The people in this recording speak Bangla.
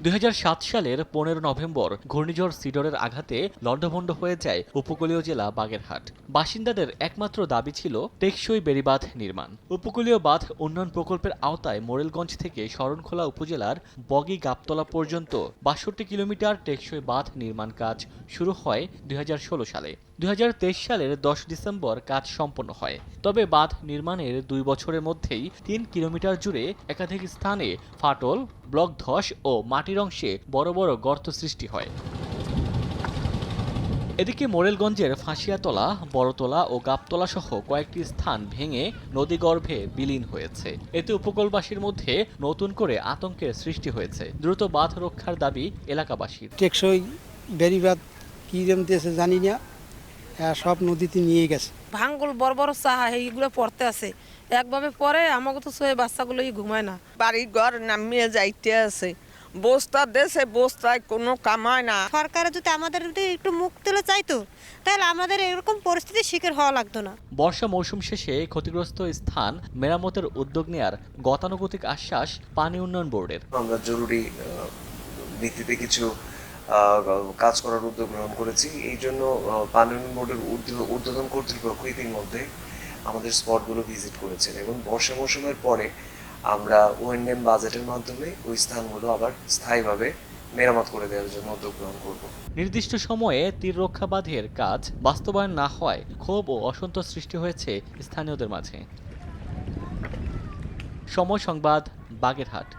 ২০০৭ সালের ১৫ নভেম্বর ঘূর্ণিঝড় সিডরের আঘাতে লণ্ডভণ্ড হয়ে যায় উপকূলীয় জেলা বাগেরহাট। বাসিন্দাদের একমাত্র দাবি ছিল টেকসই বেড়িবাঁধ নির্মাণ। উপকূলীয় বাঁধ উন্নয়ন প্রকল্পের আওতায় মোরেলগঞ্জ থেকে শরণখোলা উপজেলার বগি গাবতলা পর্যন্ত ৬২ কিলোমিটার টেকসই বাঁধ নির্মাণ কাজ শুরু হয় ২০১৬ সালে। ২০২৩ সালের ১০ ডিসেম্বর কাজ সম্পন্ন হয়। তবে বাঁধ নির্মাণের ২ বছরের মধ্যেই ৩ কিলোমিটার জুড়ে একাধিক স্থানে ফাটল, ব্লক ধস ও মাটির অংশে বড় বড় গর্ত সৃষ্টি হয়। এদিকে মোরেলগঞ্জের ফাঁসিয়াতলা, বড়তলা ও গাবতলা সহ কয়েকটি স্থান ভেঙে নদীগর্ভে বিলীন হয়েছে। এতে উপকূলবাসীর মধ্যে নতুন করে আতঙ্কের সৃষ্টি হয়েছে। দ্রুত বাঁধ রক্ষার দাবি এলাকাবাসীর। টেকসই বেড়িবাঁধ কি দিয়েছে জানি না, সব নদীতে নিয়ে গেছে। ভাঙ্গল বড় বড় চাহা এইগুলো পড়তে আছে, একভাবে পরে আমাকে তো সে বাচ্চাগুলোই ঘুমায় না। বাড়ি ঘর নামিয়ে যাইতে আছে, বস্তা দেশে বস্তায় কোনো কামায় না। সরকার যদি আমাদের একটু মুখ তুলে চাইতো তাহলে আমাদের এরকম পরিস্থিতির শিকার হওয়া লাগতো না। বর্ষা মৌসুম শেষে ক্ষতিগ্রস্ত স্থান মেরামতের উদ্যোগ নেয়ার গতানুগতিক আশ্বাস পানি উন্নয়ন বোর্ডের। আমরা জরুরি ভিত্তিতে কিছু কাজ করার উদ্যোগ গ্রহণ করেছি। এই জন্য পানি উন্নয়ন বোর্ডের ঊর্ধ্বতন কর্তৃপক্ষ ইতিমধ্যে আমাদের স্পটগুলো ভিজিট করেছেন এবং বর্ষা মৌসুমের পরে আমরা ওএনএম বাজেটের মাধ্যমে ওই স্থানগুলো আবার স্থায়ীভাবে মেরামত করে দেওয়ার জন্য উদ্যোগ গ্রহণ করব। নির্দিষ্ট সময়ে তীর রক্ষা বাঁধের কাজ বাস্তবায়ন না হওয়ায় ক্ষোভ ও অসন্তোষ সৃষ্টি হয়েছে স্থানীয়দের মাঝে। সময় সংবাদ, বাগেরহাট।